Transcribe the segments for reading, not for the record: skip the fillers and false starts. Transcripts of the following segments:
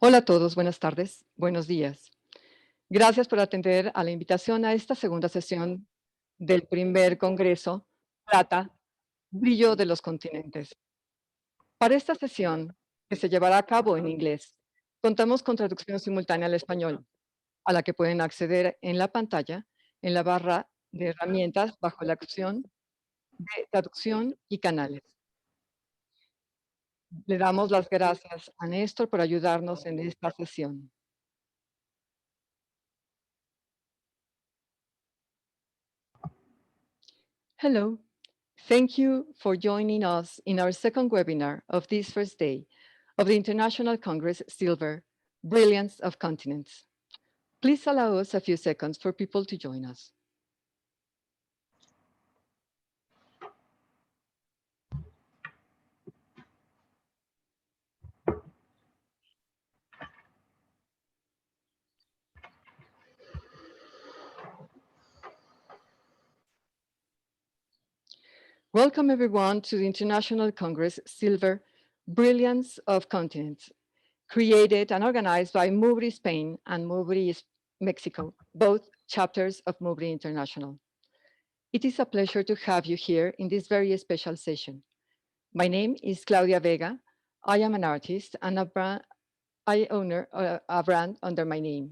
Hola a todos, buenas tardes, buenos días. Gracias por atender a la invitación a esta segunda sesión del primer Congreso Plata, Brillo de los Continentes. Para esta sesión, que se llevará a cabo en inglés, contamos con traducción simultánea al español, a la que pueden acceder en la pantalla, en la barra de herramientas bajo la opción de traducción y canales. Le damos las gracias a Néstor por ayudarnos en esta sesión. Hello. Thank you for joining us in our second webinar of this first day of the International Congress Silver, Brilliance of Continents. Please allow us a few seconds for people to join us. Welcome everyone to the International Congress Silver, Brilliance of Continents, created and organized by Mubri Spain and Mubri Mexico, both chapters of Mubri International. It is a pleasure to have you here in this very special session. My name is Claudia Vega. I am an artist and I own a brand under my name.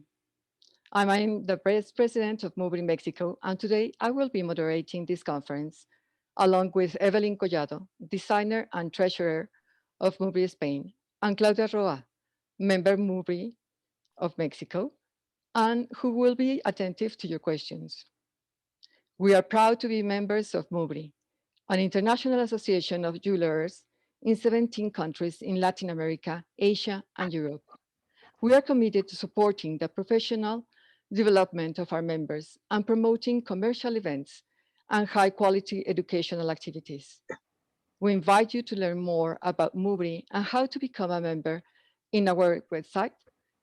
I'm the president of Mubri Mexico, and today I will be moderating this conference along with Evelyn Collado, designer and treasurer of Mubri Spain, and Claudia Roa, member Mubri of Mexico, and who will be attentive to your questions. We are proud to be members of Mubri, an international association of jewelers in 17 countries in Latin America, Asia, and Europe. We are committed to supporting the professional development of our members and promoting commercial events and high-quality educational activities. We invite you to learn more about Mubri and how to become a member in our website,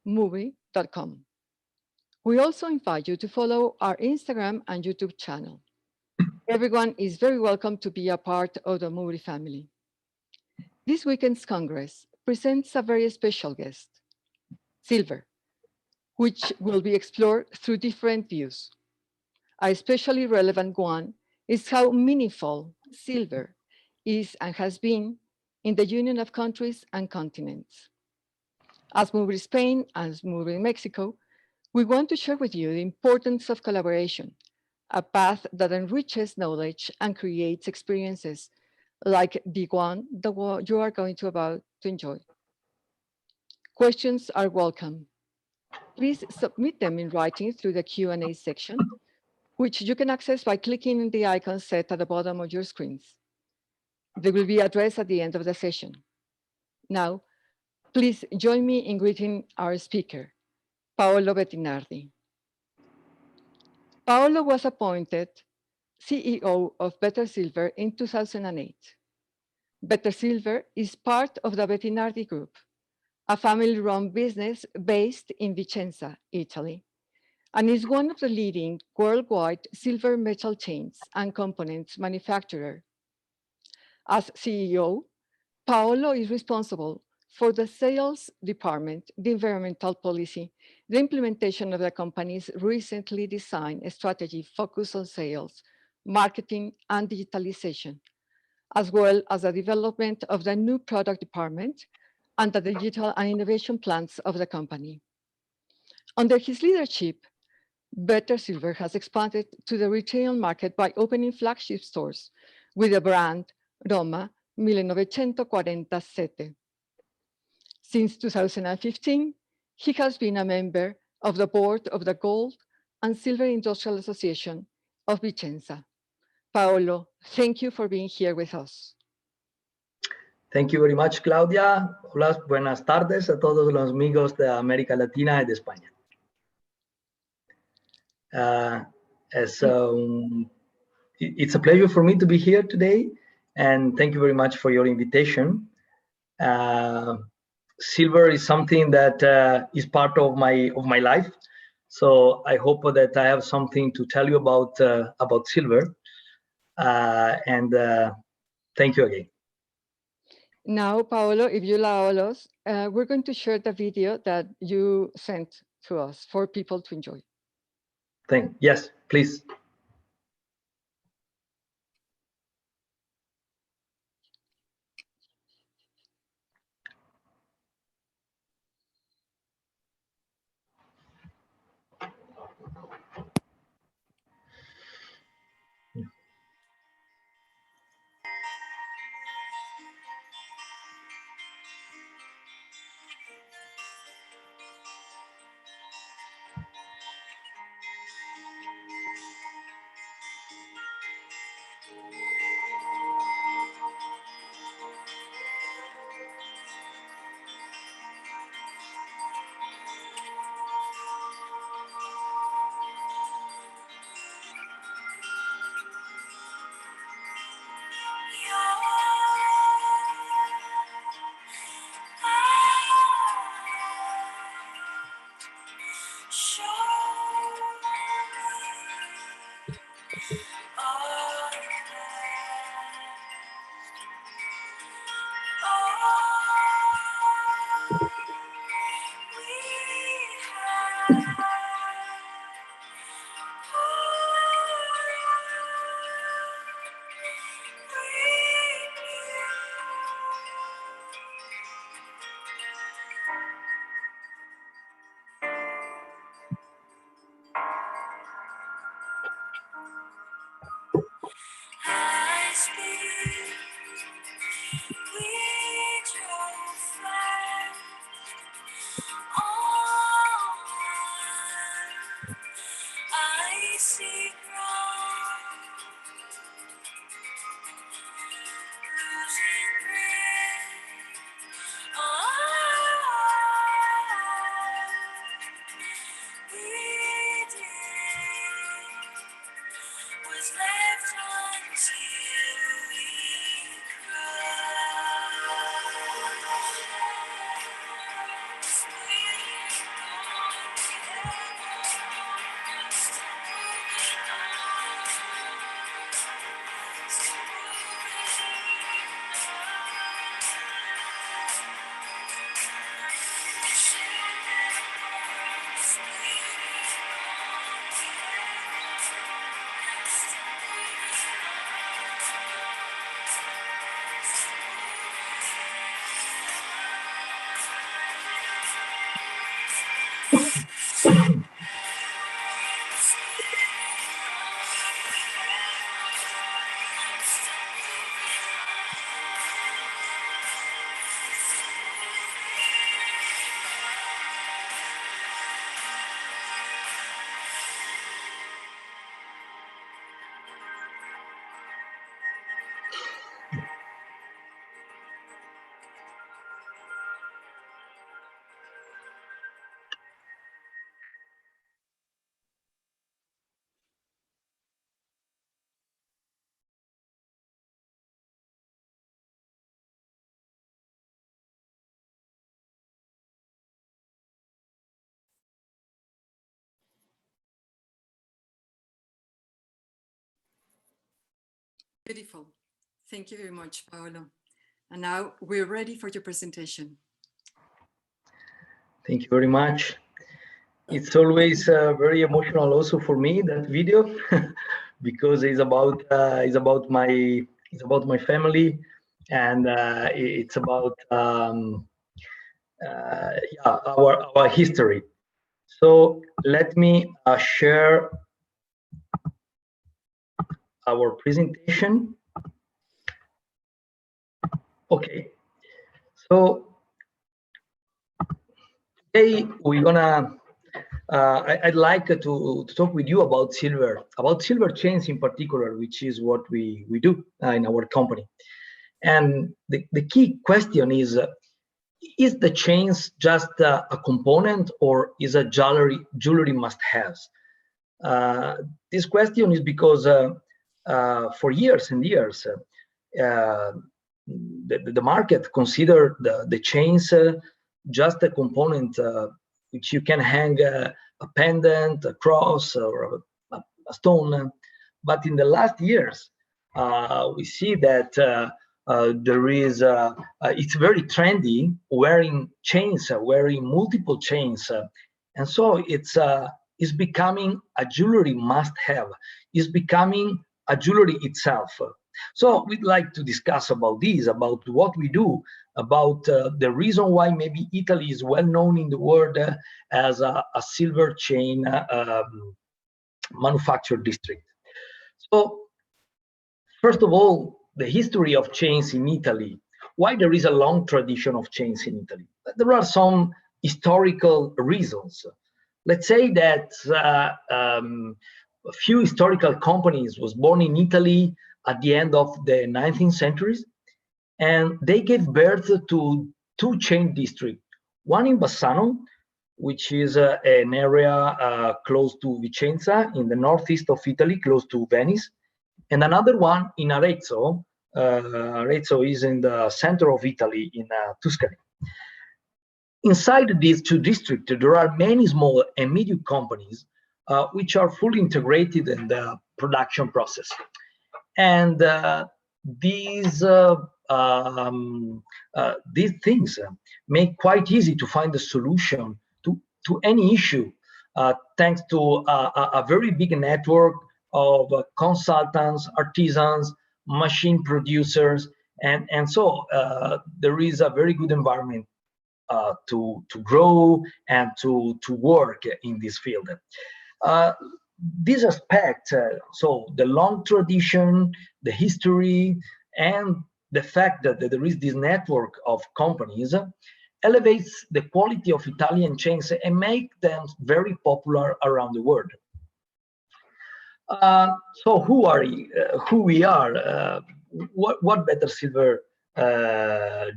mubri.com. We also invite you to follow our Instagram and YouTube channel. Everyone is very welcome to be a part of the Mubri family. This weekend's Congress presents a very special guest, silver, which will be explored through different views. A especially relevant one is how meaningful silver is and has been in the union of countries and continents. As Mubri Spain and as Mubri Mexico, we want to share with you the importance of collaboration, a path that enriches knowledge and creates experiences like the one that you are going to about to enjoy. Questions are welcome. Please submit them in writing through the Q&A section, which you can access by clicking on the icon set at the bottom of your screens. They will be addressed at the end of the session. Now, please join me in greeting our speaker, Paolo Bettinardi. Paolo was appointed CEO of Better Silver in 2008. Better Silver is part of the Bettinardi Group, a family-run business based in Vicenza, Italy, and is one of the leading worldwide silver metal chains and components manufacturer. As CEO, Paolo is responsible for the sales department, the environmental policy, the implementation of the company's recently designed strategy focused on sales, marketing, and digitalization, as well as the development of the new product department and the digital and innovation plans of the company. Under his leadership, Better Silver has expanded to the retail market by opening flagship stores with the brand Roma 1947. Since 2015, he has been a member of the board of the Gold and Silver Industrial Association of Vicenza. Paolo, thank you for being here with us. Thank you very much, Claudia. Hola, buenas tardes a todos los amigos de América Latina y de España. It's a pleasure for me to be here today, and thank you very much for your invitation. Silver is something that is part of my life, so I hope that I have something to tell you about silver. And thank you again. Now, Paolo, if you allow us, we're going to share the video that you sent to us for people to enjoy. Yes, please. Beautiful. Thank you very much, Paolo. And now we're ready for your presentation. Thank you very much. It's always very emotional also for me, that video, because it's about my family, and it's about yeah, our history. So let me share our presentation. Okay, so today we're gonna I'd like to talk with you about silver chains in particular, which is what we do in our company. And the key question is the chains just a component, or is a jewelry must-haves? This question is because for years and years, the market considered the chains just a component which you can hang a pendant, a cross, or a stone. But in the last years, we see that There is it's very trendy wearing chains, wearing multiple chains, and so it's becoming a jewelry must-have. It's becoming a jewelry itself. So we'd like to discuss about this, about what we do, about the reason why maybe Italy is well known in the world as a silver chain manufacture district. So first of all, the history of chains in Italy. Why there is a long tradition of chains in Italy? There are some historical reasons. Let's say that a few historical companies was born in Italy at the end of the 19th century, and they gave birth to two chain districts. One in Bassano, which is an area close to Vicenza in the northeast of Italy, close to Venice, and another one in Arezzo. Arezzo is in the center of Italy in Tuscany. Inside these two districts, there are many small and medium companies which are fully integrated in the production process. And these things make quite easy to find a solution to any issue, thanks to a very big network of consultants, artisans, machine producers, and so there is a very good environment to grow and to work in this field. This aspect, so the long tradition, the history, and the fact that there is this network of companies elevates the quality of Italian chains and make them very popular around the world. So who we are? What Better Silver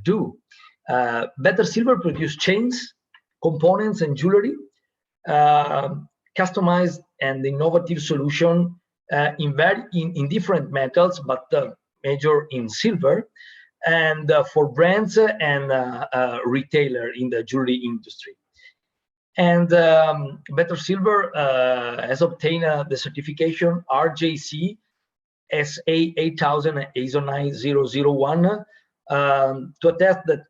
do? Better Silver produce chains, components, and jewelry, customized and innovative solution in different metals, but major in silver, and for brands and retailer in the jewelry industry. And Better Silver has obtained the certification RJC SA 8000 and ISO 9001 to attest that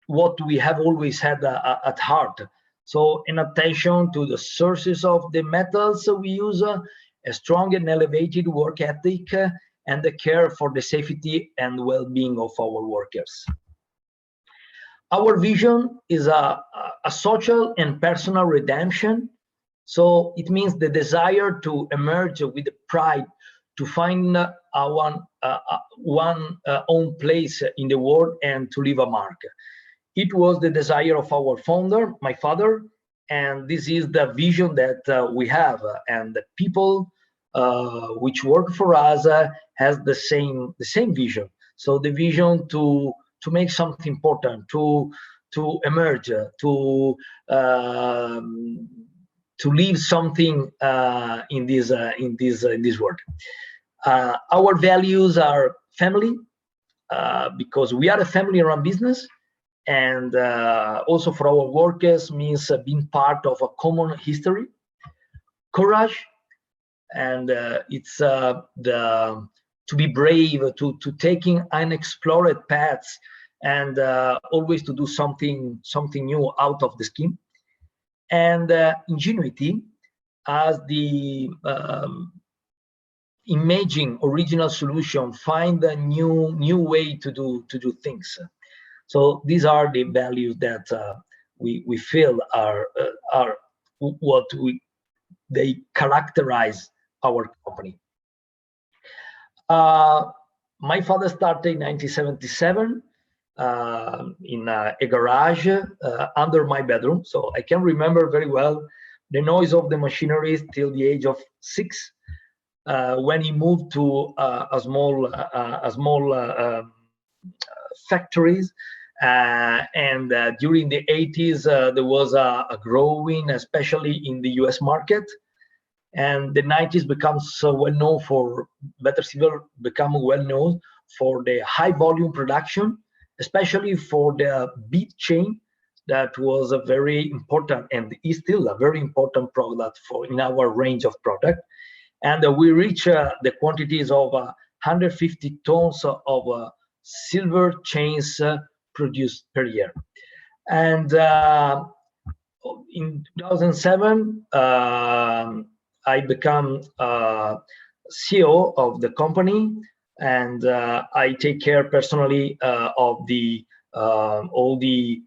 what we have always had at heart. So in attention to the sources of the metals we use, a strong and elevated work ethic, and the care for the safety and well-being of our workers. Our vision is a social and personal redemption. So it means the desire to emerge with the pride to find our own place in the world and to leave a mark. It was the desire of our founder, my father, and this is the vision that we have. And the people which work for us has the same vision. So the vision to make something important, to emerge, to leave something in this world. Our values are family, because we are a family-run business, and also for our workers means being part of a common history. Courage, and it's to be brave, to taking unexplored paths, and always to do something new out of the scheme. And ingenuity as the imaging original solution, find a new way to do things. So these are the values that we feel are what they characterize our company. My father started in 1977 in a garage under my bedroom. So I can remember very well the noise of the machinery till the age of 6, when he moved to a small factories. And during the 80s, there was a growing, especially in the US market. And the 90s becomes well known for, Better Silver become well known for the high volume production, especially for the bead chain. That was a very important, and is still a very important product in our range of product. And we reach the quantities of 150 tons of silver chains produced per year. And in 2007, I become CEO of the company, and I take care personally of the all the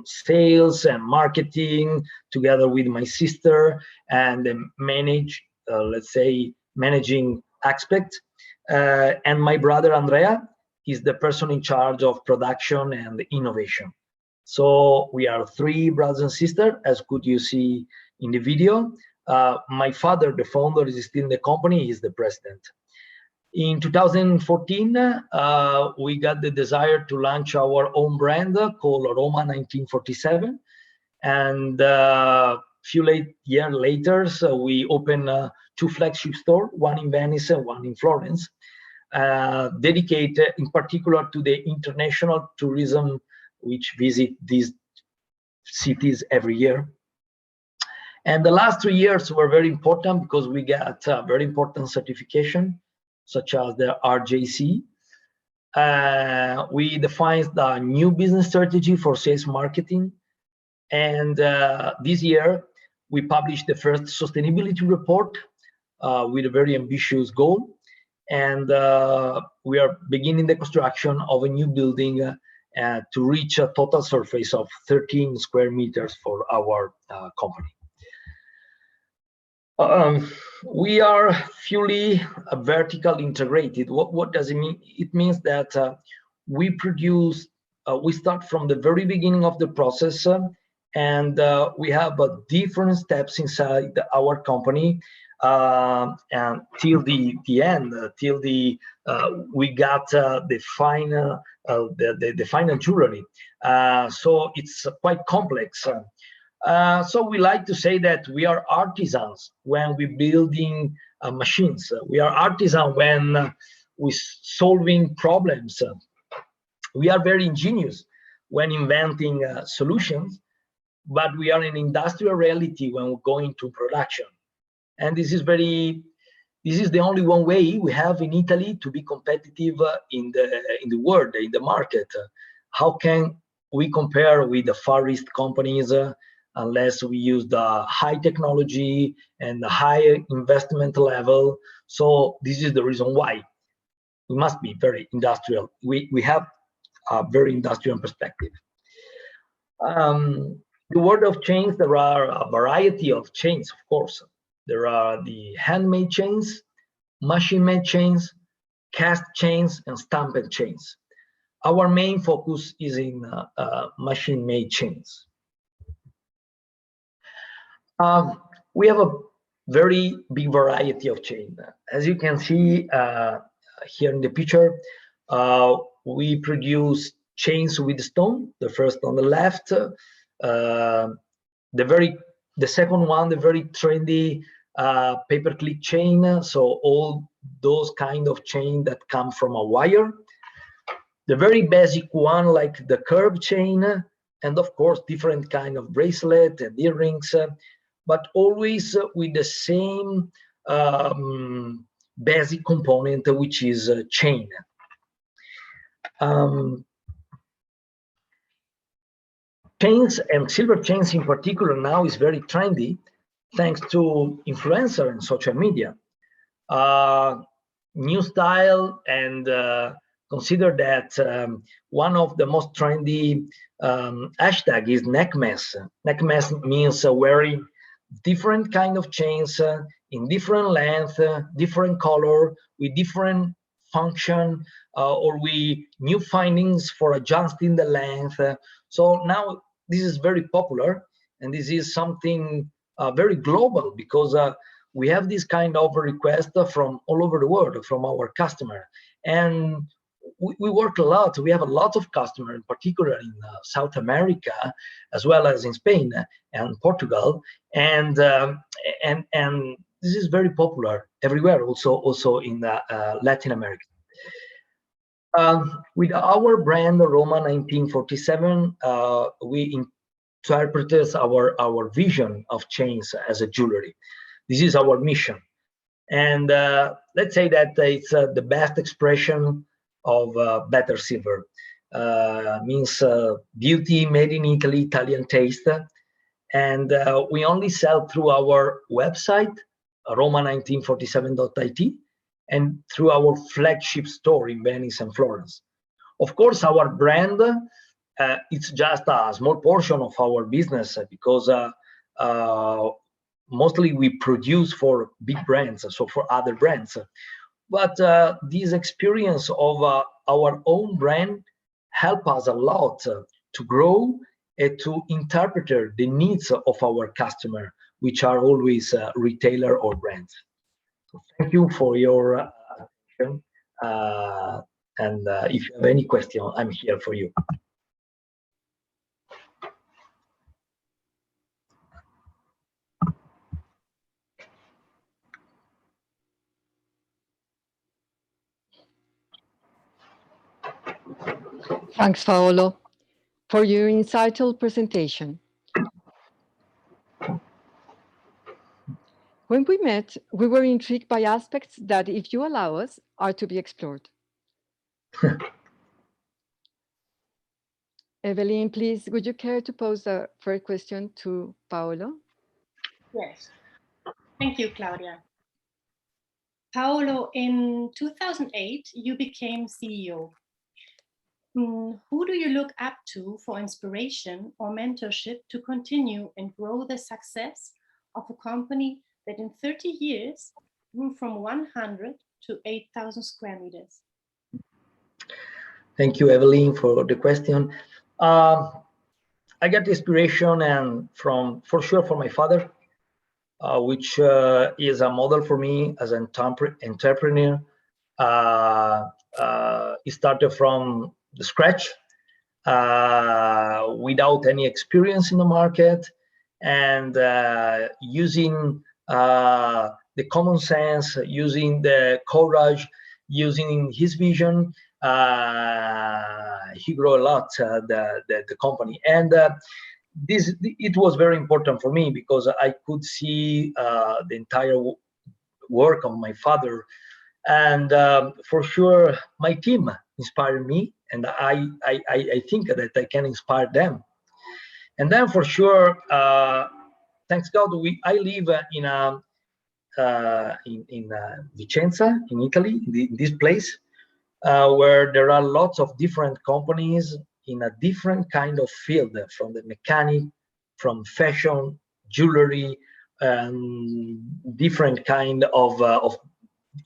sales and marketing together with my sister, and manage, let's say, managing aspect. And my brother Andrea is the person in charge of production and innovation. So we are three brothers and sisters, as could you see in the video. My father, the founder, is still in the company. He's the president. In 2014, we got the desire to launch our own brand called Roma 1947. And a few years later, so we opened two flagship stores, one in Venice and one in Florence, dedicated in particular to the international tourism, which visit these cities every year. And the last 3 years were very important because we got very important certification, such as the RJC. We defined the new business strategy for sales marketing. And this year, we published the first sustainability report with a very ambitious goal. And we are beginning the construction of a new building to reach a total surface of 13 square meters for our company. We are fully vertical integrated. What does it mean? It means that we produce, we start from the very beginning of the process, and we have different steps inside our company, and till the end, till we got the final the final jewelry. So it's quite complex. So we like to say that we are artisans when we're building machines. We are artisans when we're solving problems. We are very ingenious when inventing solutions, but we are in industrial reality when we're going to production. And this is the only one way we have in Italy to be competitive in the world, in the market. How can we compare with the Far East companies unless we use the high technology and the high investment level? So this is the reason why we must be very industrial. We have a very industrial perspective. The world of chains, there are a variety of chains, of course. There are the handmade chains, machine-made chains, cast chains, and stamped chains. Our main focus is in machine-made chains. We have a very big variety of chains. As you can see here in the picture, we produce chains with stone, the first on the left, the second one, the very trendy paperclip chain. So all those kind of chain that come from a wire. The very basic one, like the curb chain, and of course, different kind of bracelet and earrings, but always with the same basic component, which is chain. Chains, and silver chains in particular, now is very trendy thanks to influencer and social media. New style, and consider that one of the most trendy hashtag is neck mask. Neck mask means wearing different kind of chains in different length, different color, with different function, or with new findings for adjusting the length. So now this is very popular, and this is something very global, because we have this kind of request from all over the world from our customer. And we work a lot. We have a lot of customers, in particular in South America, as well as in Spain and Portugal, and this is very popular everywhere, also in Latin America. With our brand Roma 1947, we interpreted our vision of chains as a jewelry. This is our mission, and let's say that it's the best expression of better silver. Means beauty made in Italy, Italian taste. And we only sell through our website, roma1947.it, and through our flagship store in Venice and Florence. Of course, our brand, it's just a small portion of our business because mostly we produce for big brands, so for other brands. But this experience of our own brand help us a lot to grow and to interpret the needs of our customer, which are always retailer or brands. So thank you for your attention. And if you have any question, I'm here for you. Thanks, Paolo, for your insightful presentation. When we met, we were intrigued by aspects that, if you allow us, are to be explored. Evelyn, please, would you care to pose the first question to Paolo? Yes. Thank you, Claudia. Paolo, in 2008, you became CEO. Who do you look up to for inspiration or mentorship to continue and grow the success of a company that in 30 years grew from 100 to 8,000 square meters? Thank you, Evelyn, for the question. I got inspiration and for sure, from my father, which is a model for me as an entrepreneur. He started from the scratch without any experience in the market, and using the common sense, using the courage, using his vision, he grew a lot the company. And it was very important for me because I could see the entire work of my father, and for sure my team inspired me, and I think that I can inspire them. And then for sure, thanks God, I live in Vicenza, in Italy, in this place where there are lots of different companies in a different kind of field, from the mechanic, from fashion, jewelry, different kind of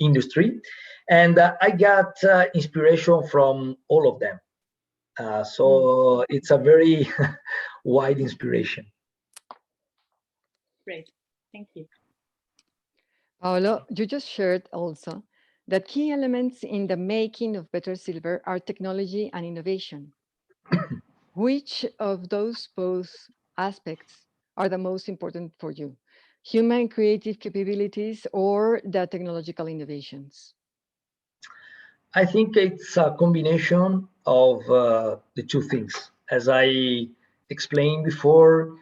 industry. And I got inspiration from all of them. So it's a very wide inspiration. Great, thank you. Paolo, you just shared also that key elements in the making of better silver are technology and innovation. Which of those both aspects are the most important for you? Human creative capabilities or the technological innovations? I think it's a combination of the two things. As I explained before,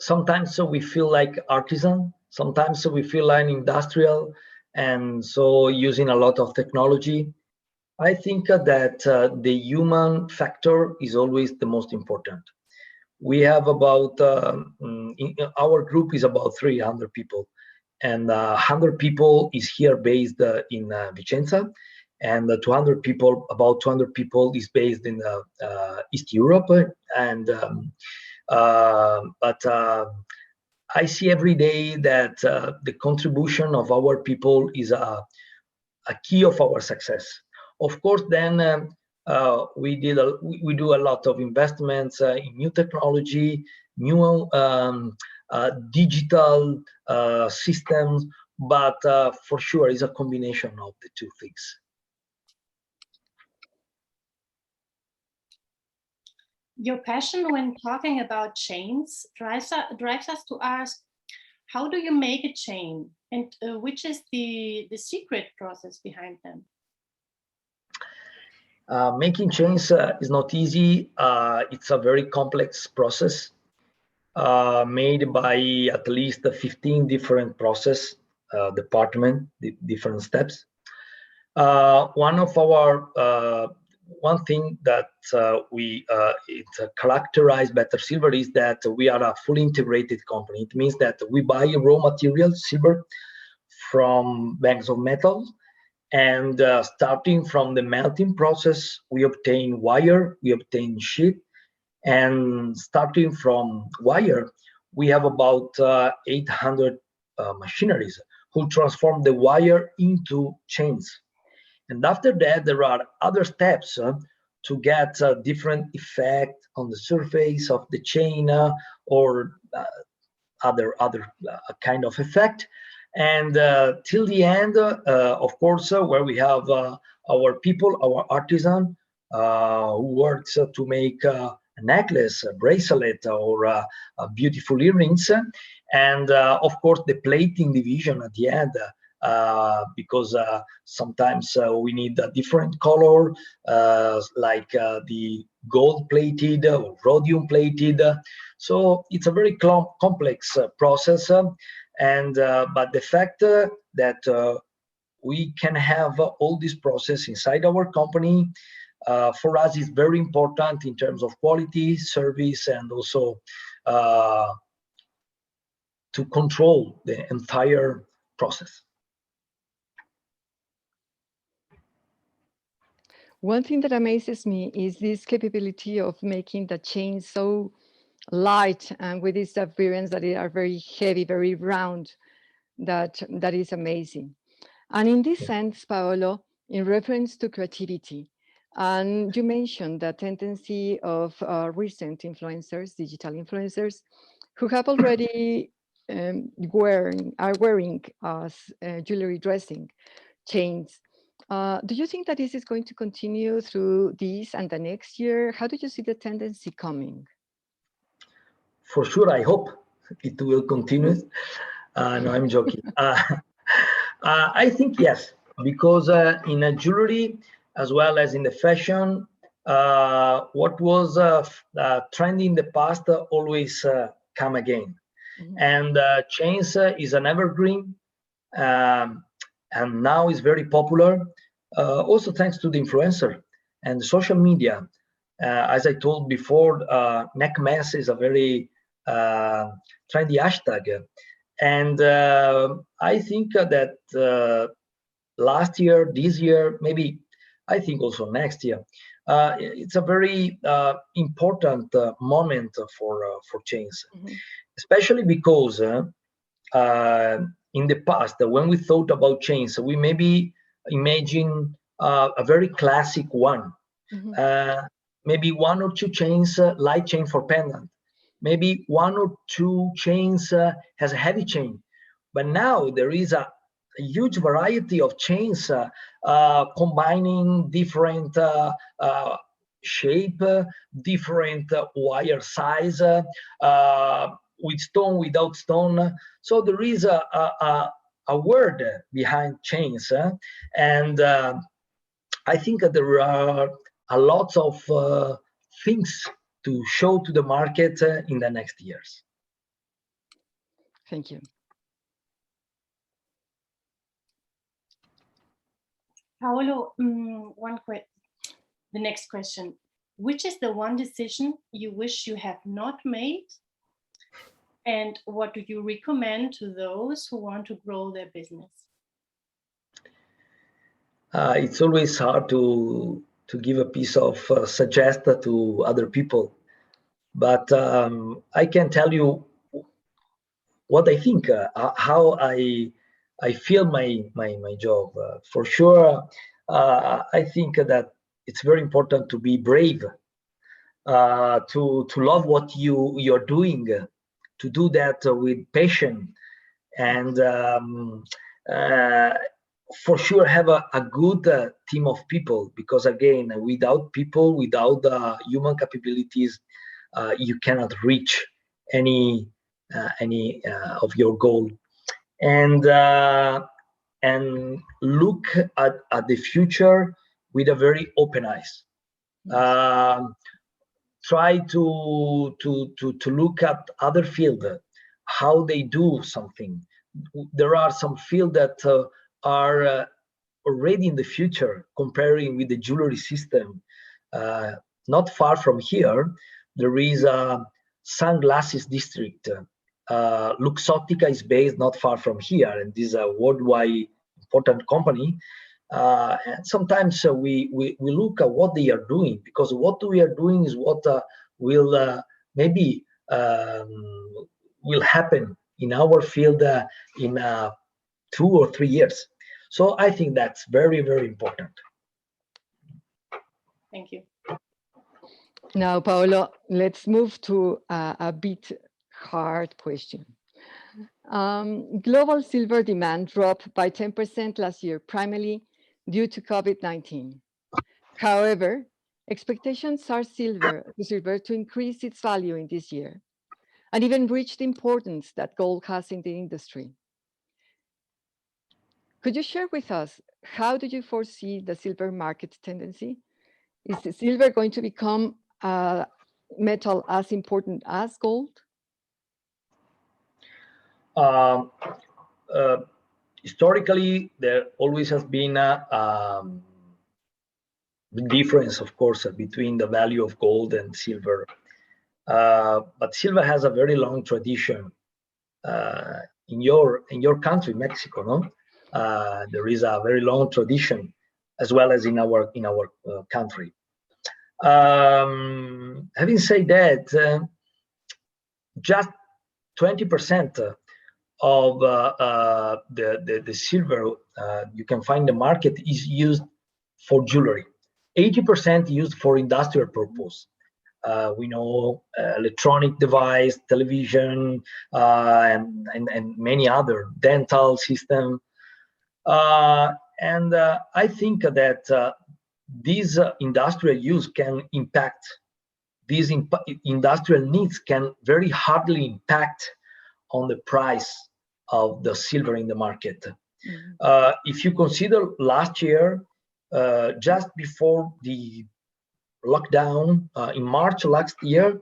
sometimes we feel like artisan, sometimes we feel like industrial, and so using a lot of technology. I think that the human factor is always the most important. We have about, our group is about 300 people, and 100 people is here based in Vicenza, and about 200 people is based in East Europe. And but I see every day that the contribution of our people is a key of our success. Of course, then we do a lot of investments in new technology, new digital systems, but for sure it's a combination of the two things. Your passion when talking about chains drives us to ask, how do you make a chain, and which is the secret process behind them? Making chains is not easy. It's a very complex process made by at least 15 different process departments, different steps. One of our one thing that it characterized Better Silver is that we are a fully integrated company. It means that we buy raw materials, silver, from banks of metals, and starting from the melting process, we obtain wire, we obtain sheet, and starting from wire, we have about 800 machineries who transform the wire into chains. And after that, there are other steps to get a different effect on the surface of the chain or other kind of effect. And till the end, of course, where we have our people, our artisan, who works to make a necklace, a bracelet, or beautiful earrings, and of course the plating division at the end. Because sometimes we need a different color, like the gold plated or rhodium plated. So it's a very complex process, and but the fact that we can have all this process inside our company, for us is very important in terms of quality, service, and also to control the entire process. One thing that amazes me is this capability of making the chains so light and with these appearance that they are very heavy, very round. That is amazing. And in this sense, Paolo, in reference to creativity, and you mentioned the tendency of recent influencers, digital influencers, who have already are wearing jewelry dressing chains. Do you think that this is going to continue through this and the next year? How do you see the tendency coming? For sure, I hope it will continue. No, I'm joking. I think yes, because in a jewelry as well as in the fashion, what was trendy in the past always come again. Mm-hmm. And chains is an evergreen, and now is very popular. Also thanks to the influencer and the social media. As I told before, neck mass is a very trendy hashtag. And I think that last year, this year, maybe I think also next year, it's a very important moment for chains, mm-hmm. especially because in the past, when we thought about chains, we maybe imagine a very classic one, mm-hmm. Maybe one or two chains, light chain for pendant. Maybe one or two chains has a heavy chain, but now there is a huge variety of chains combining different shape, different wire size, with stone, without stone. So there is a word behind chains, and I think that there are a lot of things to show to the market in the next years. Thank you. Paolo, the next question. Which is the one decision you wish you have not made? And what do you recommend to those who want to grow their business? It's always hard to give a piece of suggestion to other people, but I can tell you what I think, how I feel my job. For sure, I think that it's very important to be brave, to love what you're doing, to do that with passion, and for sure have a good team of people, because again, without people, without human capabilities, you cannot reach any of your goal. And look at the future with a very open eyes. Try to look at other field, how they do something. There are some fields that are already in the future, comparing with the jewelry system, not far from here, there is a sunglasses district. Luxottica is based not far from here, and this is a worldwide important company. And sometimes we look at what they are doing, because what we are doing is what will maybe will happen in our field in 2 or 3 years. So I think that's very, very important. Thank you. Now, Paolo, let's move to a bit hard question. Global silver demand dropped by 10% last year, primarily due to COVID-19. However, expectations are silver to increase its value in this year, and even reach the importance that gold has in the industry. Could you share with us, how do you foresee the silver market tendency? Is the silver going to become a metal as important as gold? Historically, there always has been a difference, of course, between the value of gold and silver. But silver has a very long tradition. In your country, Mexico, no? There is a very long tradition, as well as in our country. Having said that, just 20% of the silver you can find in the market is used for jewelry. 80% used for industrial purpose. We know electronic device, television, and many other dental system. And I think that these industrial use can impact, these industrial needs can very hardly impact on the price of the silver in the market. Mm-hmm. If you consider last year, just before the lockdown in March last year,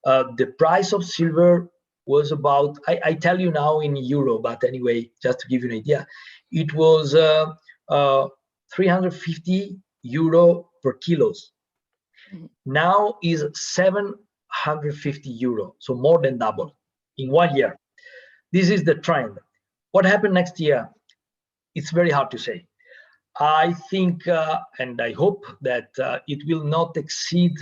the price of silver was about, I tell you now in euro, but anyway, just to give you an idea, it was 350 euro per kilos. Mm-hmm. Now is 750 euro, so more than double in 1 year. This is the trend. What happened next year? It's very hard to say. I think and I hope that it will not exceed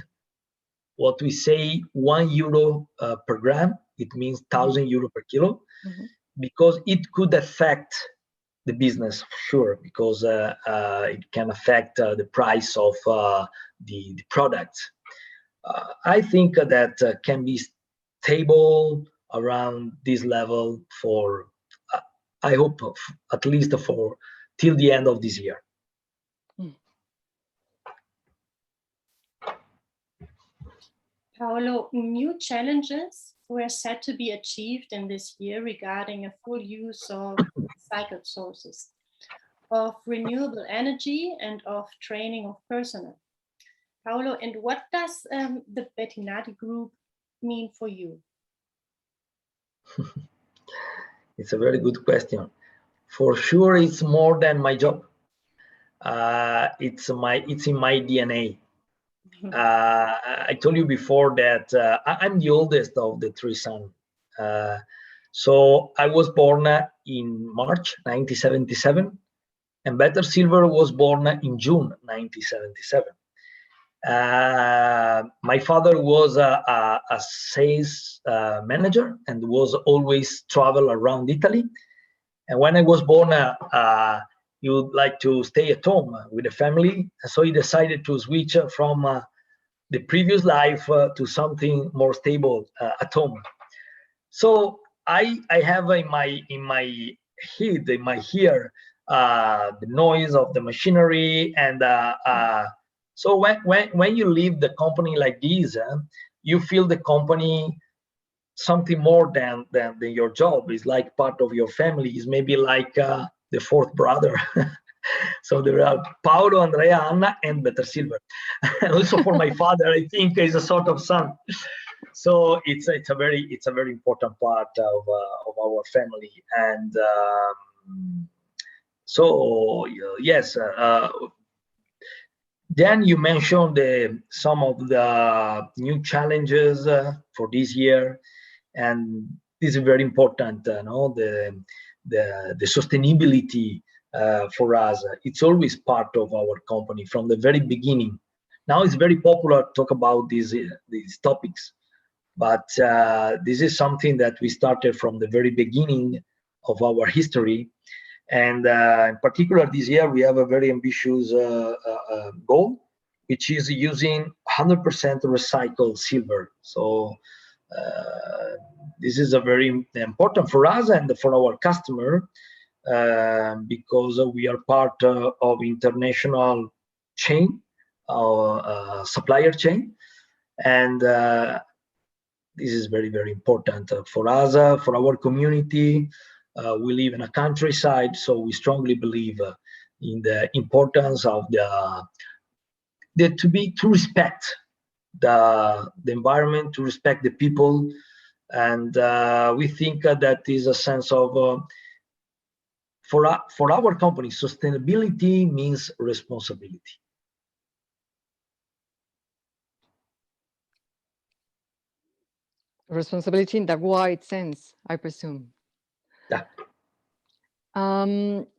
what we say €1 per gram. It means 1,000 euro per kilo, mm-hmm. because it could affect the business for sure, because it can affect the price of the products. I think that can be stable around this level for, I hope, at least for till the end of this year. Paolo, new challenges were set to be achieved in this year regarding a full use of recycled sources, of renewable energy, and of training of personnel. Paolo, and what does the Bettinardi Group mean for you? It's a very good question. For sure, it's more than my job. It's in my DNA. I told you before that I'm the oldest of the three sons. So I was born in March 1977, and Better Silver was born in June 1977. My father was a sales manager and was always travel around Italy. And when I was born, he would like to stay at home with the family. So he decided to switch from the previous life to something more stable at home. So I have in my head, in my ear, the noise of the machinery, and so when you leave the company like this, you feel the company something more than your job. Is like part of your family. Is maybe like the fourth brother. So there are Paolo, Andrea, Anna, and Better Silver. And also for my father, I think is a sort of son. So it's a very important part of our family. And So yes, then you mentioned some of the new challenges for this year, and this is very important. No, the sustainability for us. It's always part of our company from the very beginning. Now it's very popular to talk about these topics, but this is something that we started from the very beginning of our history. And in particular, this year we have a very ambitious goal, which is using 100% recycled silver. So this is a very important for us and for our customer, because we are part of international chain, supplier chain, and this is very, very important for us, for our community. We live in a countryside, so we strongly believe in the importance of to respect the environment, to respect the people, and we think that is a sense of for our company, sustainability means responsibility. Responsibility in the wide sense, I presume. Yeah.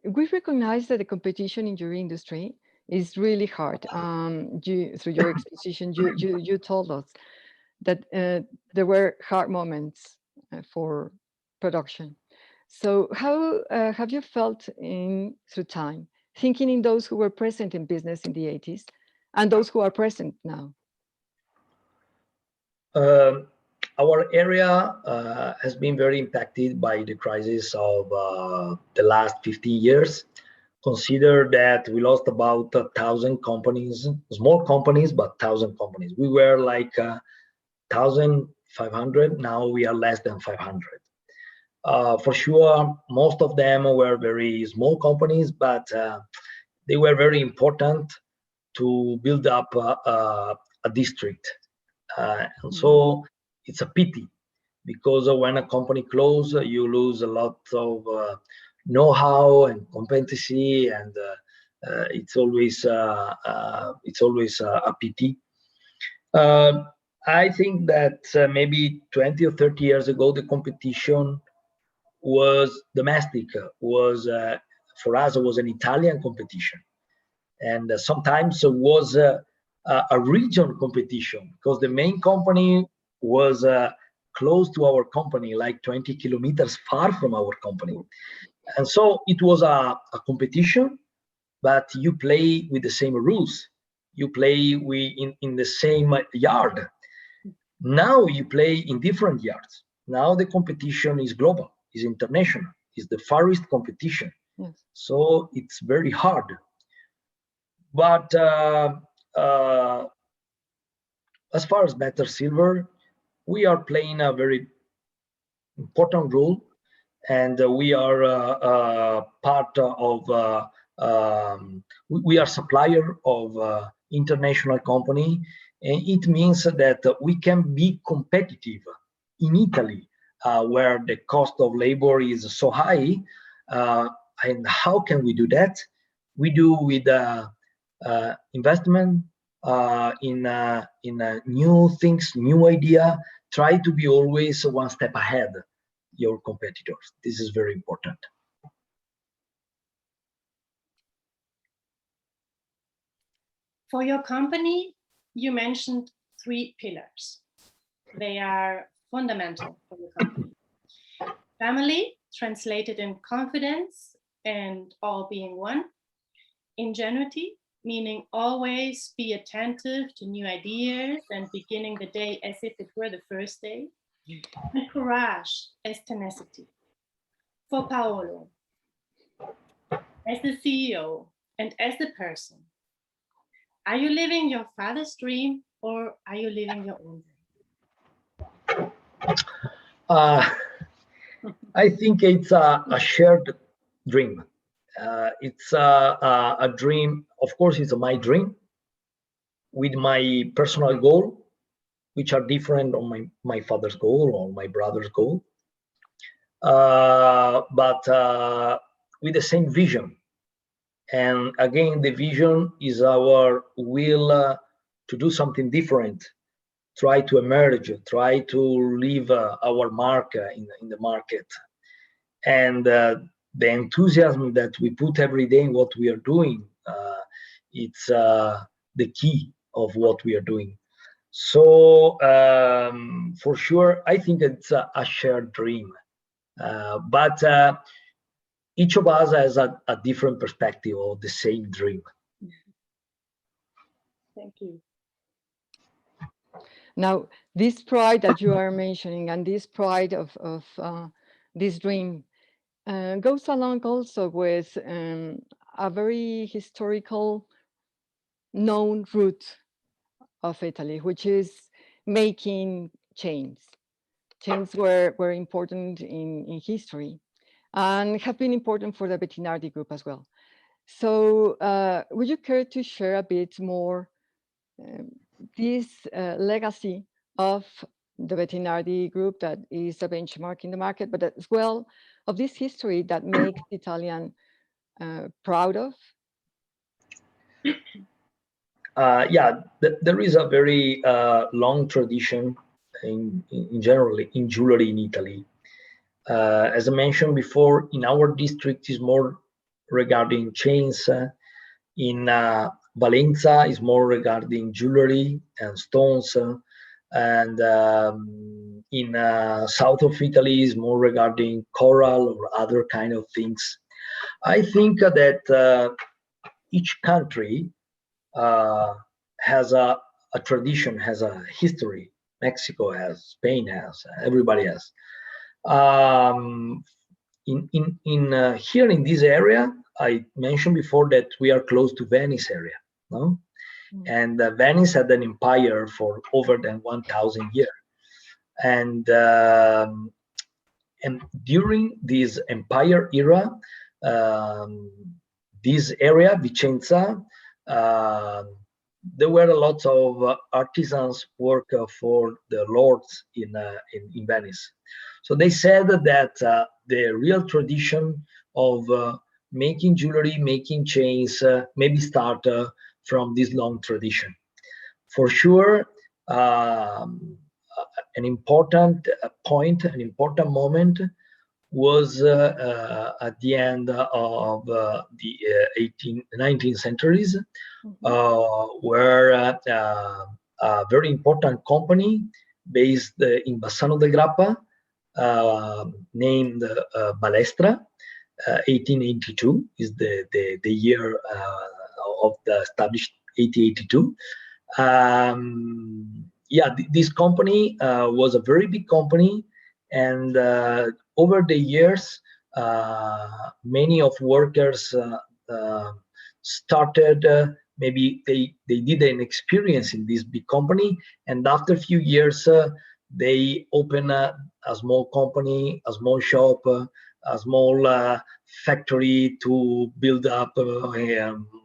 We recognize that the competition in your industry is really hard. Through your exposition, you told us that there were hard moments for production. So how have you felt through time, thinking in those who were present in business in the 80s and those who are present now? Our area has been very impacted by the crisis of the last 15 years. Consider that we lost about 1,000 companies, small companies, but 1,000 companies. We were like 1,500. Now we are less than 500. For sure, most of them were very small companies, but they were very important to build up a district. And so it's a pity, because when a company closes, you lose a lot of know-how and competency, and it's always a pity. I think that maybe 20 or 30 years ago, the competition was domestic. Was for us, it was an Italian competition, and sometimes it was a region competition, because the main company was close to our company, like 20 kilometers far from our company. And so it was a competition, but you play with the same rules. You play in the same yard. Now you play in different yards. Now the competition is global, is international, is the Far East competition. Yes. So it's very hard. But as far as Better Silver, we are playing a very important role, and we are part of. We are supplier of international company, and it means that we can be competitive in Italy, where the cost of labor is so high. And how can we do that? We do with investment in new things, new idea. Try to be always one step ahead your competitors. This is very important. For your company, you mentioned 3 pillars. They are fundamental for your company. Family, translated in confidence and all being one. Ingenuity, meaning always be attentive to new ideas and beginning the day as if it were the first day. And courage as tenacity. For Paolo, as the CEO and as the person, are you living your father's dream or are you living your own dream? I think it's a shared dream. It's a dream. Of course, it's my dream with my personal goal, which are different on my father's goal or my brother's goal, but with the same vision. And again, the vision is our will to do something different, try to emerge, try to leave our mark in the market. And the enthusiasm that we put every day in what we are doing, it's the key of what we are doing. So for sure, I think it's a shared dream. But each of us has a different perspective of the same dream. Thank you. Now, this pride that you are mentioning and this pride of this dream goes along also with a very historical known root of Italy, which is making chains. Chains were important in history and have been important for the Bettinardi group as well. So would you care to share a bit more this legacy of the Bettinardi group that is a benchmark in the market, but as well of this history that makes Italian proud of? Yeah, there is a very long tradition in general in jewelry in Italy. As I mentioned before, in our district is more regarding chains. In Valenza is more regarding jewelry and stones. And in south of Italy is more regarding coral or other kind of things. I think that each country has a tradition, has a history. Mexico has, Spain has, everybody has. Here in this area, I mentioned before that we are close to Venice area, no? And Venice had an empire for over than 1,000 years. And during this empire era, this area, Vicenza, there were a lot of artisans work for the lords in Venice. So they said that the real tradition of making jewelry, making chains, maybe start from this long tradition. For sure, an important point, an important moment was at the end of the 19th centuries, where a very important company based in Bassano del Grappa, named Balestra, 1882 is the year of the established 1882. Yeah, this company was a very big company, and over the years, many of workers started. Maybe they did an experience in this big company, and after a few years, they open a small company, a small shop, a small factory to build up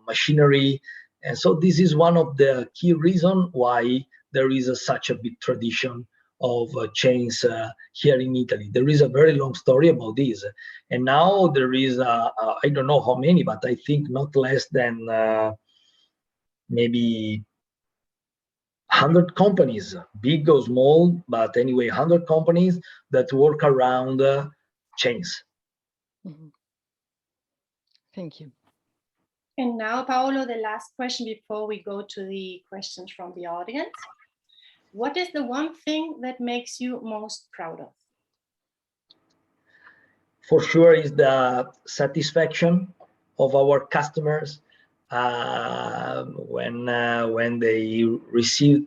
machinery. And so this is one of the key reasons why there is such a big tradition of chains here in Italy. There is a very long story about this. And now there is, I don't know how many, but I think not less than maybe 100 companies, big or small, but anyway, 100 companies that work around chains. Mm-hmm. Thank you. And now, Paolo, the last question before we go to the questions from the audience. What is the one thing that makes you most proud of? For sure is the satisfaction of our customers when they receive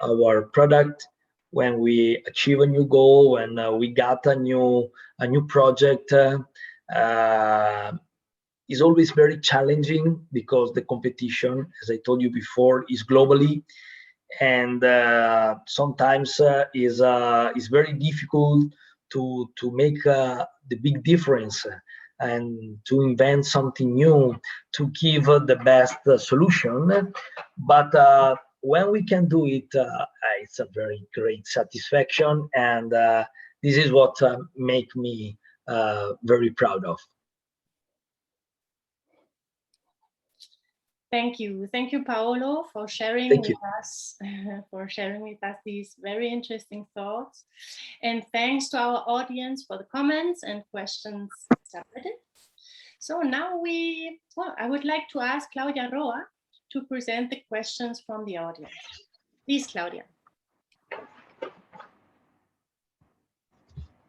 our product, when we achieve a new goal, when we got a new project. Is always very challenging because the competition, as I told you before, is globally, and sometimes is very difficult to make the big difference and to invent something new, to give the best solution. But when we can do it, it's a very great satisfaction, and this is what make me very proud of. Thank you, Paolo, for sharing Thank with you. us, these very interesting thoughts, and thanks to our audience for the comments and questions submitted. So now I would like to ask Claudia Roa to present the questions from the audience. Please, Claudia.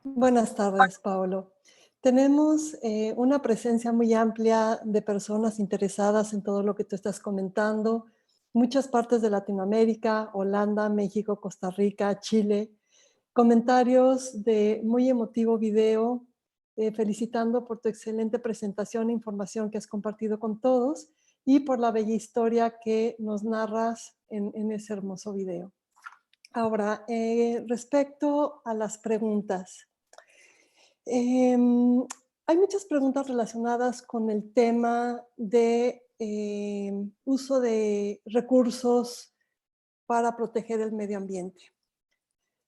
Buenas tardes, Paolo. Tenemos una presencia muy amplia de personas interesadas en todo lo que tú estás comentando. Muchas partes de Latinoamérica, Holanda, México, Costa Rica, Chile. Comentarios de muy emotivo video, felicitando por tu excelente presentación e información que has compartido con todos y por la bella historia que nos narras en ese hermoso video. Ahora, respecto a las preguntas. Hay muchas preguntas relacionadas con el tema de uso de recursos para proteger el medio ambiente.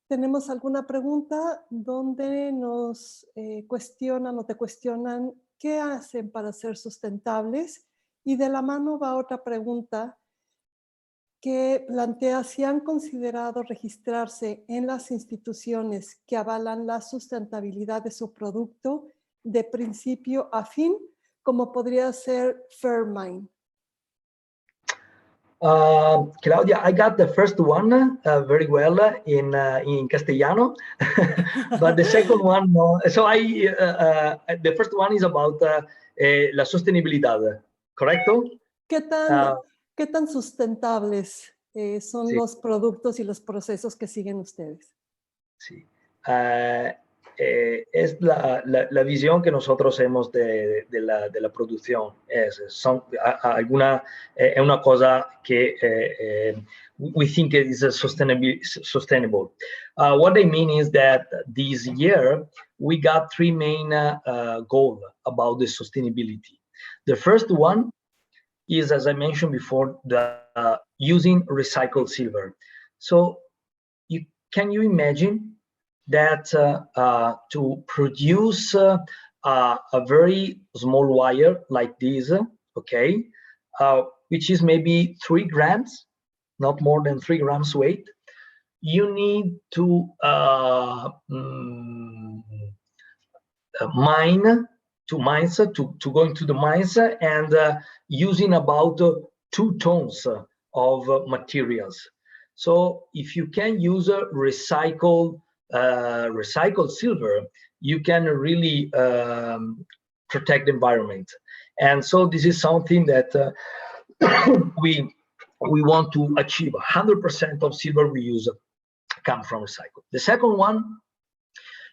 Tenemos alguna pregunta donde nos cuestionan o te cuestionan qué hacen para ser sustentables, y de la mano va otra pregunta que plantea si han considerado registrarse en las instituciones que avalan la sustentabilidad de su producto de principio a fin, como podría ser Fairmine. Claudia, I got the first one very well in Castellano, but the second one, no. So the first one is about la sostenibilidad, ¿correcto? ¿Qué tan sustentables son sí. los productos y los procesos que siguen ustedes? Sí. Es la visión que nosotros hemos de la producción. Es una cosa que we think is sustainable. What I mean is that this year we got three main goals about the sustainability. The first one is, as I mentioned before, using recycled silver. So can you imagine that to produce a very small wire like this, okay, which is maybe 3 grams, not more than 3 grams weight, you need to go into the mines and using about 2 tons of materials. So if you can use recycled silver, you can really protect the environment. And so this is something that we want to achieve. 100% of silver we use come from recycled. The second one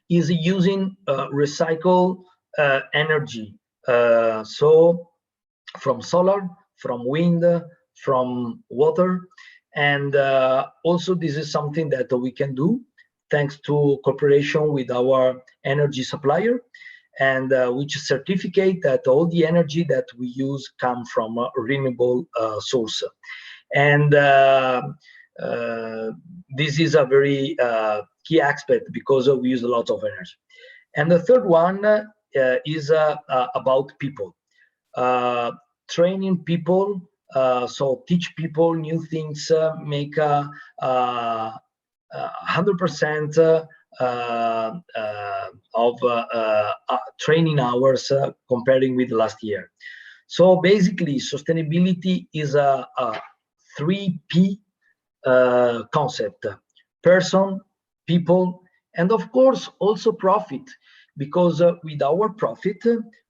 is using recycled energy. So from solar, from wind, from water. And also this is something that we can do thanks to cooperation with our energy supplier, and which certificate that all the energy that we use come from a renewable source. And this is a very key aspect because we use a lot of energy. And the third one is about people. Training people, so teach people new things, make 100% of training hours comparing with last year. So basically, sustainability is a 3P concept: person, people, and of course also profit, because with our profit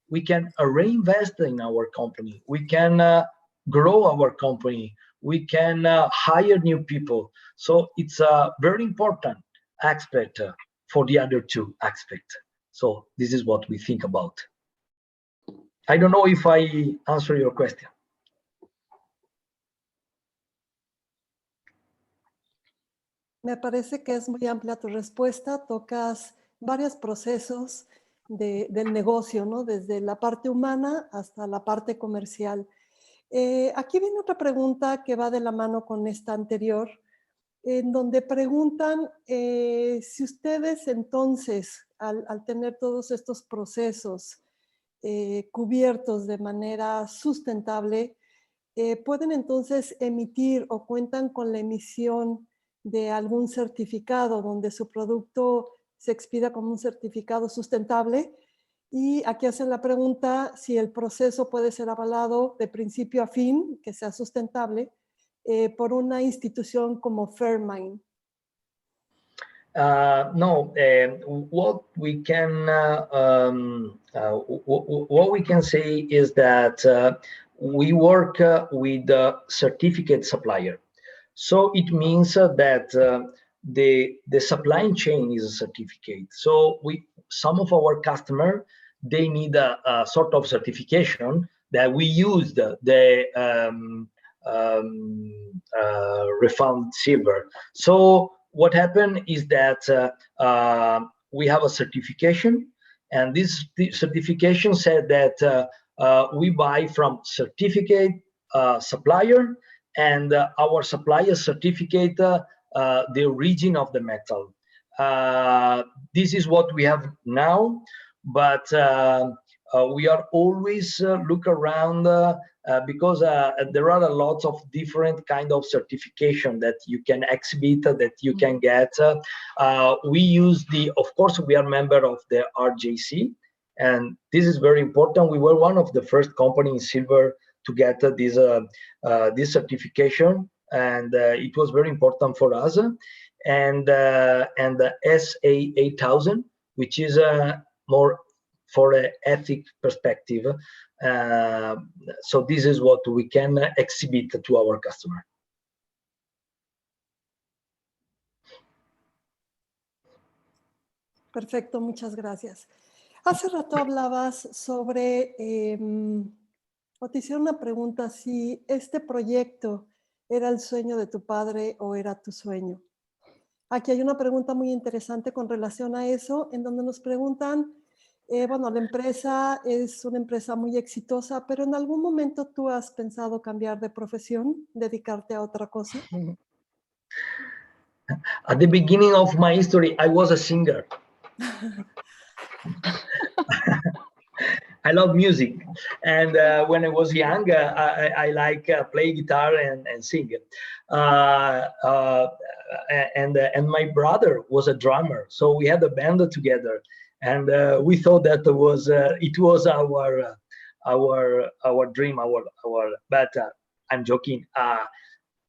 we can reinvest in our company, we can grow our company, we can hire new people. So it's a very important aspect for the other two aspects. So this is what we think about. I don't know if I answer your question. Me parece que es muy amplia tu respuesta. Tocas varios procesos del negocio, ¿no? Desde la parte humana hasta la parte comercial. Aquí viene otra pregunta que va de la mano con esta anterior, en donde preguntan si ustedes entonces, al tener todos estos procesos cubiertos de manera sustentable, pueden entonces emitir o cuentan con la emisión de algún certificado donde su producto se expida como un certificado sustentable. Y aquí hacen la pregunta si el proceso puede ser avalado de principio a fin, que sea sustentable, por una institución como Fairmine. No, what we can say is that we work with a certificate supplier. So it means that the supply chain is a certificate. So some of our customers, they need a sort of certification that we use the refined silver. So what happened is that we have a certification, and this certification said that we buy from certificate supplier, and our supplier certificate the origin of the metal. This is what we have now, but we are always look around because there are a lot of different kind of certification that you can exhibit, that you can get. We use of course, we are member of the RJC, and this is very important. We were one of the first company in silver to get this certification, and it was very important for us. And the SA 8000, which is more for an ethic perspective. So this is what we can exhibit to our customer. Perfecto, muchas gracias. Hace rato hablabas sobre, o te hicieron una pregunta si este proyecto era el sueño de tu padre o era tu sueño. Aquí hay una pregunta muy interesante con relación a eso, en donde nos preguntan, bueno, la empresa es una empresa muy exitosa, pero ¿en algún momento tú has pensado cambiar de profesión, dedicarte a otra cosa? At the beginning of my history, I was a singer. I love music, and when I was young, I like play guitar and sing. And my brother was a drummer, so we had a band together, and we thought that it was our dream, But I'm joking.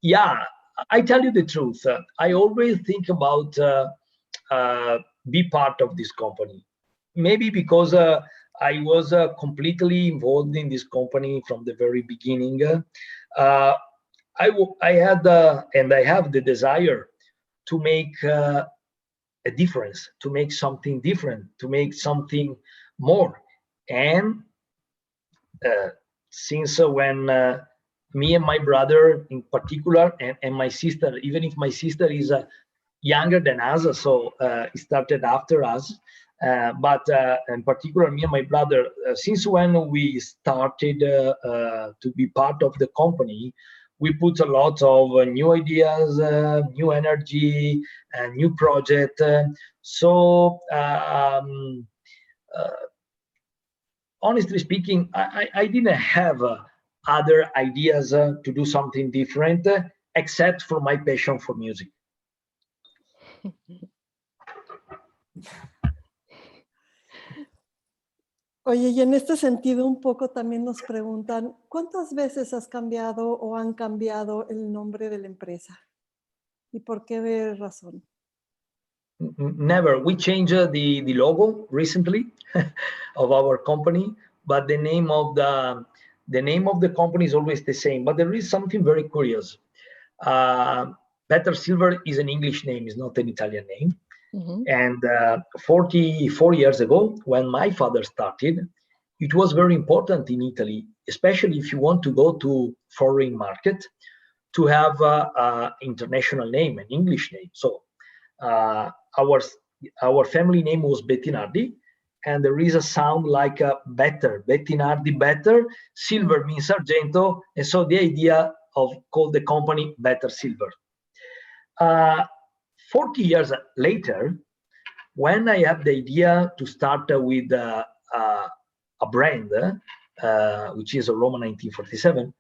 Yeah, I tell you the truth. I always think about be part of this company. Maybe because I was completely involved in this company from the very beginning. I had and I have the desire to make a difference, to make something different, to make something more. And since when me and my brother in particular, and my sister, even if my sister is younger than us, so it started after us. But in particular, me and my brother, since when we started to be part of the company, we put a lot of new ideas, new energy, and new project. Honestly speaking, I didn't have other ideas to do something different, except for my passion for music. Oye, y en este sentido un poco también nos preguntan, ¿cuántas veces has cambiado o han cambiado el nombre de la empresa? ¿Y por qué razón? Never. We changed the logo recently of our company, but the name of the company is always the same. But there is something very curious. Better Silver is an English name, is not an Italian name. Mm-hmm. And 44 years ago, when my father started, it was very important in Italy, especially if you want to go to foreign market, to have an international name, an English name. So our family name was Bettinardi, and there is a sound like a better, Bettinardi, better. Silver means argento, and so the idea of call the company Better Silver. 40 years later, when I have the idea to start with a brand, which is a Roma 1947,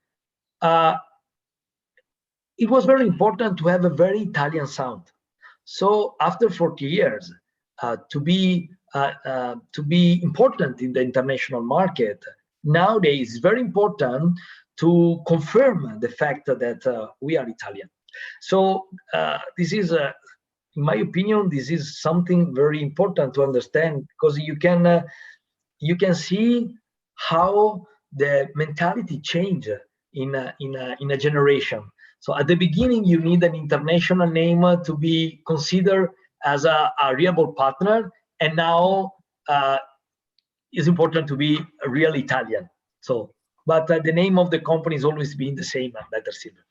it was very important to have a very Italian sound. So after 40 years, to be important in the international market, nowadays it's very important to confirm the fact that we are Italian. So this is, in my opinion, this is something very important to understand, because you can see how the mentality changed in a generation. So at the beginning, you need an international name to be considered as a reliable partner, and now it's important to be a real Italian. So, but the name of the company is always been the same, Better Silver.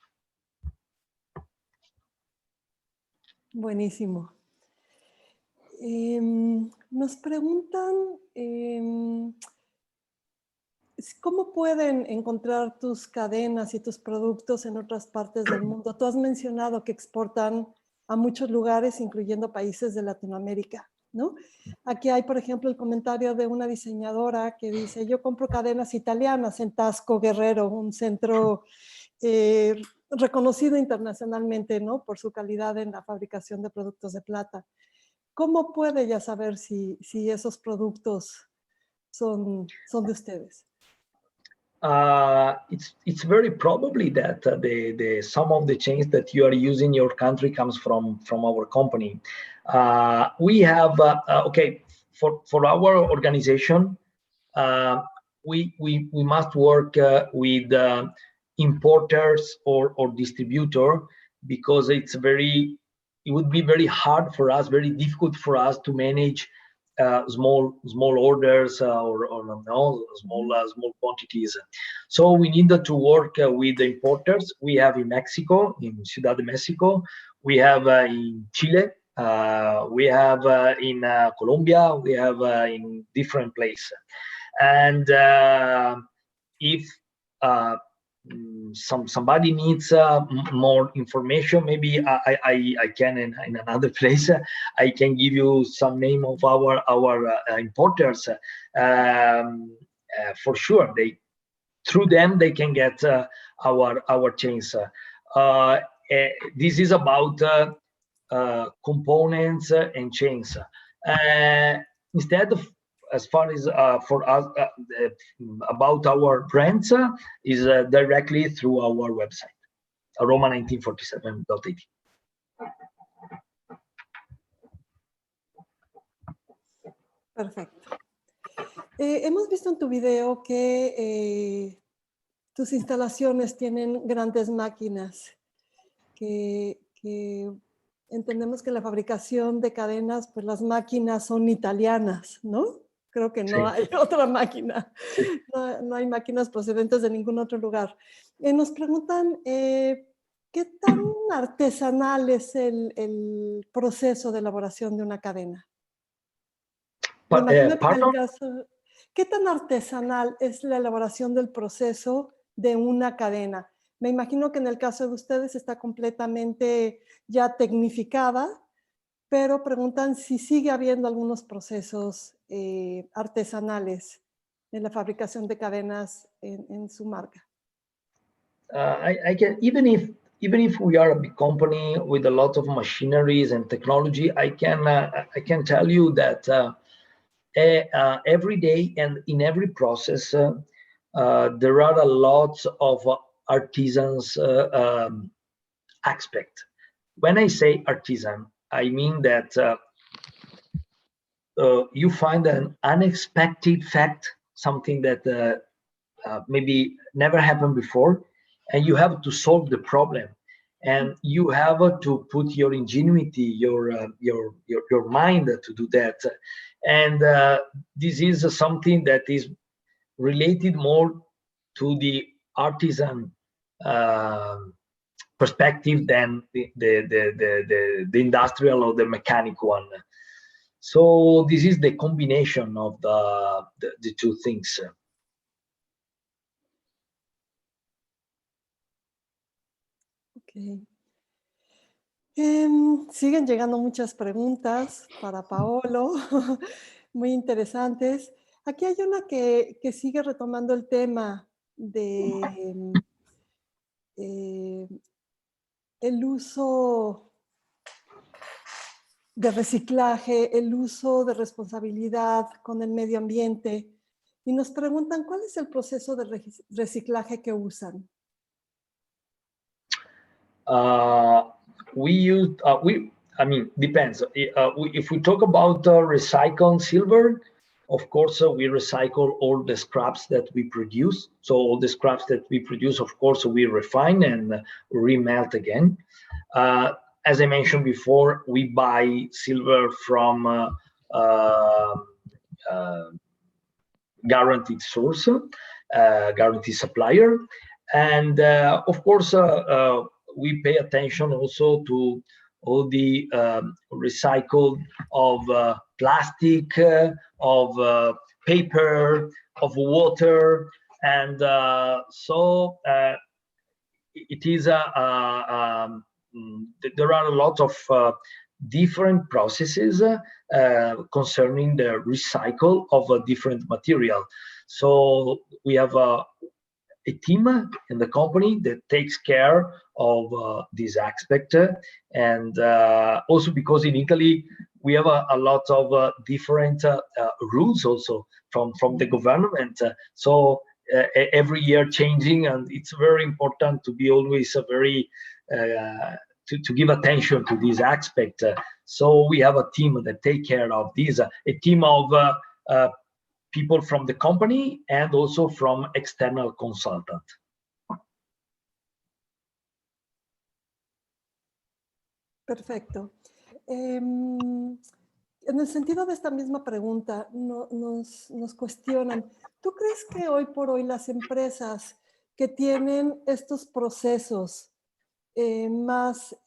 Buenísimo. Nos preguntan ¿cómo pueden encontrar tus cadenas y tus productos en otras partes del mundo? Tú has mencionado que exportan a muchos lugares, incluyendo países de Latinoamérica, ¿no? Aquí hay, por ejemplo, el comentario de una diseñadora que dice, yo compro cadenas italianas en Tasco, Guerrero, un centro reconocido internacionalmente, ¿no? Por su calidad en la fabricación de productos de plata. ¿Cómo puede ella saber si esos productos son de ustedes? It's very probably that some of the chains that you are using in your country comes from our company. We have okay, for our organization, we must work with importers or distributor, because it would be very hard for us, very difficult for us to manage small orders or no, small quantities. So we needed to work with the importers. We have in Mexico, in Ciudad de Mexico. We have in Chile. We have in Colombia. We have in different places. And if somebody needs more information, maybe I can in another place I can give you some name of our importers. For sure, through them they can get our chains. This is about components and chains. Instead of, as far as for us about our brands, is directly through our website, aroma1947.it. Perfecto. Hemos visto en tu video que tus instalaciones tienen grandes máquinas, que entendemos que la fabricación de cadenas, pues las máquinas son italianas, ¿no? Creo que no hay otra máquina. Sí. No hay máquinas procedentes de ningún otro lugar. Nos preguntan, ¿qué tan artesanal es el proceso de elaboración de una cadena? ¿Qué tan artesanal es la elaboración del proceso de una cadena? Me imagino que en el caso de ustedes está completamente ya tecnificada, pero preguntan si sigue habiendo algunos procesos artesanales en la fabricación de cadenas en su marca. I can, even if we are a big company with a lot of machineries and technology, I can tell you that every day and in every process there are a lot of artisans aspect. When I say artisan, I mean that you find an unexpected fact, something that maybe never happened before, and you have to solve the problem, and you have to put your ingenuity, your mind to do that, and this is something that is related more to the artisan perspective than the industrial or the mechanic one. So this is the combination of the two things. Okay. Siguen llegando muchas preguntas para Paolo, muy interesantes. Aquí hay una que sigue retomando el tema de el uso de reciclaje, el uso de responsabilidad con el medio ambiente. Y nos preguntan, ¿cuál es el proceso de reciclaje que usan? I mean, depends. If we talk about recycled silver, of course, we recycle all the scraps that we produce. So all the scraps that we produce, of course, we refine and remelt again. As I mentioned before, we buy silver from guaranteed source, guaranteed supplier. And of course, we pay attention also to all the recycle of plastic, of paper, of water. And so it is there are a lot of different processes concerning the recycle of a different material. So we have a team in the company that takes care of this aspect, and also because in Italy we have a lot of different rules also from the government. So every year changing, and it's very important to be always very to give attention to this aspect. So we have a team that take care of this, a team of people from the company and also from external consultant. Perfecto. En el sentido de esta misma pregunta, nos cuestionan, ¿tú crees que hoy por hoy las empresas que tienen estos procesos más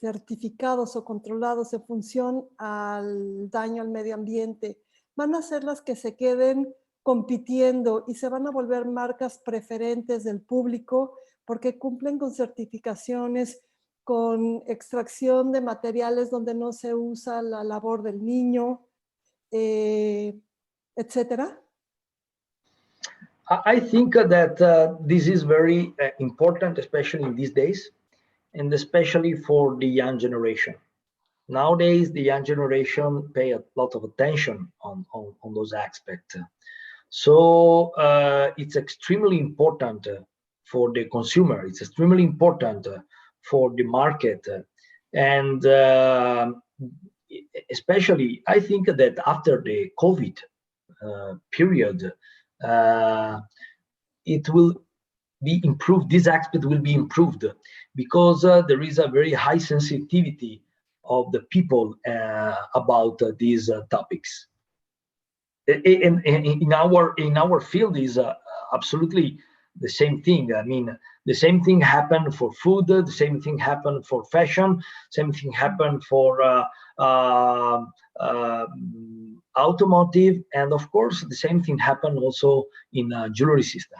certificados o controlados en función al daño al medio ambiente van a ser las que se queden compitiendo y se van a volver marcas preferentes del público porque cumplen con certificaciones, con extracción de materiales donde no se usa la labor del niño, etcétera? I think that this is very important, especially in these days, and especially for the young generation. Nowadays, the young generation pay a lot of attention on those aspects. So it's extremely important for the consumer. It's extremely important for the market. And especially, I think that after the COVID period, it will be improved. This aspect will be improved because there is a very high sensitivity of the people about these topics. In our field is absolutely the same thing. I mean, the same thing happened for food, the same thing happened for fashion, same thing happened for automotive, and of course, the same thing happened also in jewelry system.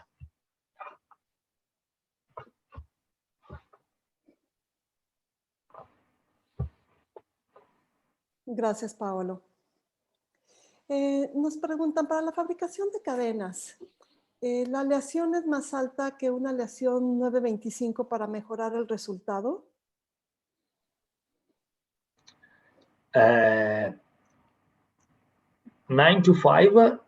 Gracias, Paolo. Nos preguntan, para la fabricación de cadenas, ¿la aleación es más alta que una aleación 925 para mejorar el resultado? 925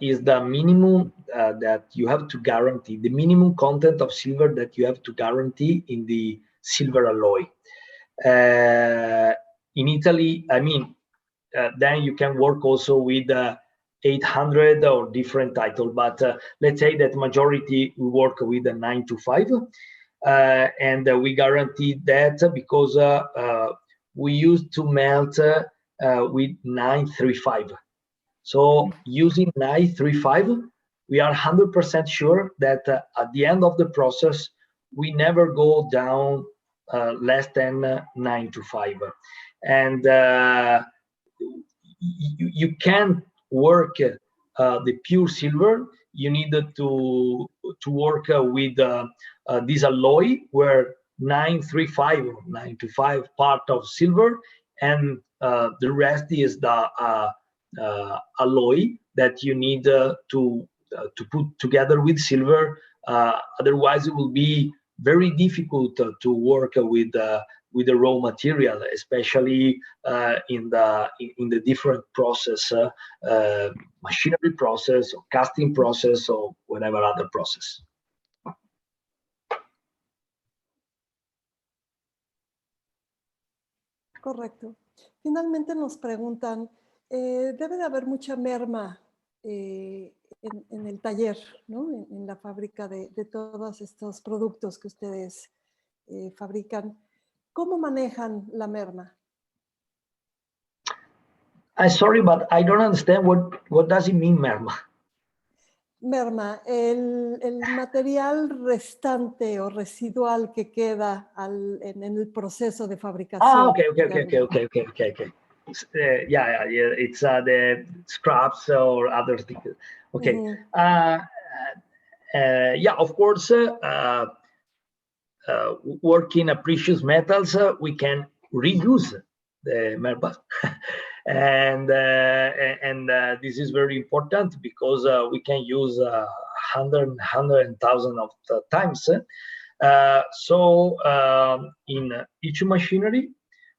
is the minimum that you have to guarantee, the minimum content of silver that you have to guarantee in the silver alloy. In Italy, I mean, then you can work also with 800 or different title, but let's say that majority we work with a 925, and we guarantee that because we used to melt with 935. So using 935, we are 100% sure that at the end of the process, we never go down less than 925. And you can't work the pure silver. You need to work with this alloy where 935 or 925 part of silver, and the rest is the alloy that you need to put together with silver. Otherwise, it will be very difficult to work with the raw material, especially in the different process, machinery process or casting process or whatever other process. Correcto. Finalmente nos preguntan, debe de haber mucha merma en el taller, ¿no? En la fábrica de todos estos productos que ustedes fabrican. ¿Cómo manejan la merma? I'm sorry, but I don't understand what does it mean, merma? Merma, el material restante o residual que queda en el proceso de fabricación. Okay. Yeah, it's the scraps or other things. Okay. Mm-hmm. Yeah, of course, working precious metals, we can reuse the merma. And this is very important because we can use 100,000 of times. So in each machinery,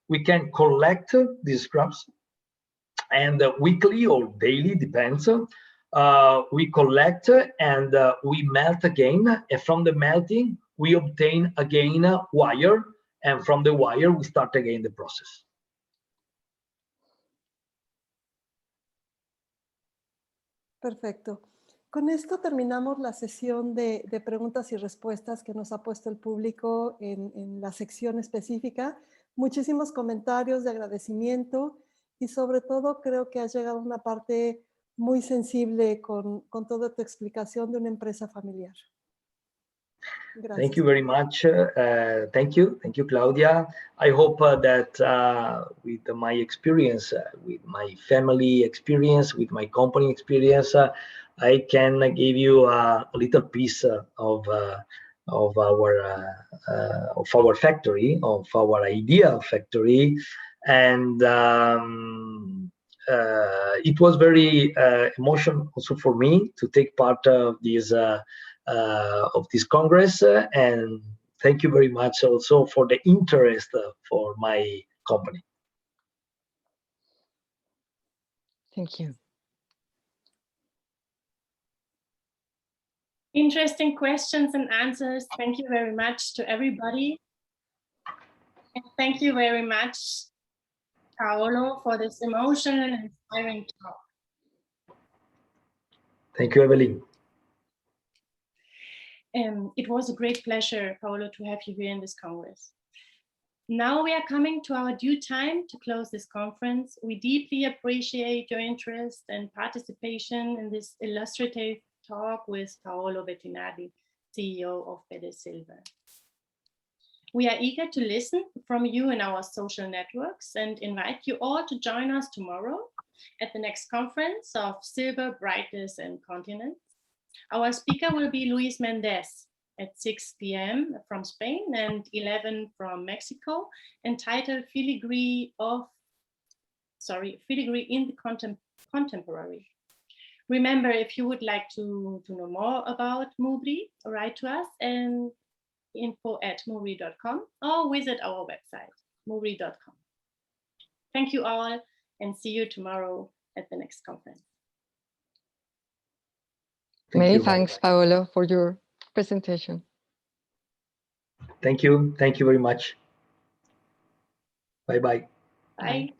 we can collect these scraps, and weekly or daily, depends. We collect and we melt again, and from the melting, we obtain again wire, and from the wire, we start again the process. Perfecto. Con esto terminamos la sesión de preguntas y respuestas que nos ha puesto el público en la sección específica. Muchísimos comentarios de agradecimiento y sobre todo creo que has llegado a una parte muy sensible con toda tu explicación de una empresa familiar. Gracias. Thank you very much. Thank you, Claudia. I hope that with my experience, with my family experience, with my company experience, I can give you a little piece of our factory, of our idea factory, and it was very emotional also for me to take part of this Congress, and thank you very much also for the interest for my company. Thank you. Interesting questions and answers. Thank you very much to everybody. And thank you very much, Paolo, for this emotional and inspiring talk. Thank you, Evelyn. It was a great pleasure, Paolo, to have you here in this Congress. Now we are coming to our due time to close this conference. We deeply appreciate your interest and participation in this illustrative talk with Paolo Bettinardi, CEO of Bede Silver. We are eager to listen from you in our social networks and invite you all to join us tomorrow at the next conference of Silver, Brightness and Continents. Our speaker will be Luis Mendez at 6 p.m. from Spain and 11 from Mexico, entitled Filigree in the Contemporary. Remember, if you would like to know more about Mubri, write to us and info@mubri.com or visit our website, mubri.com. Thank you all and see you tomorrow at the next conference. Many thanks, Paolo, for your presentation. Thank you. Thank you very much. Bye-bye. Bye.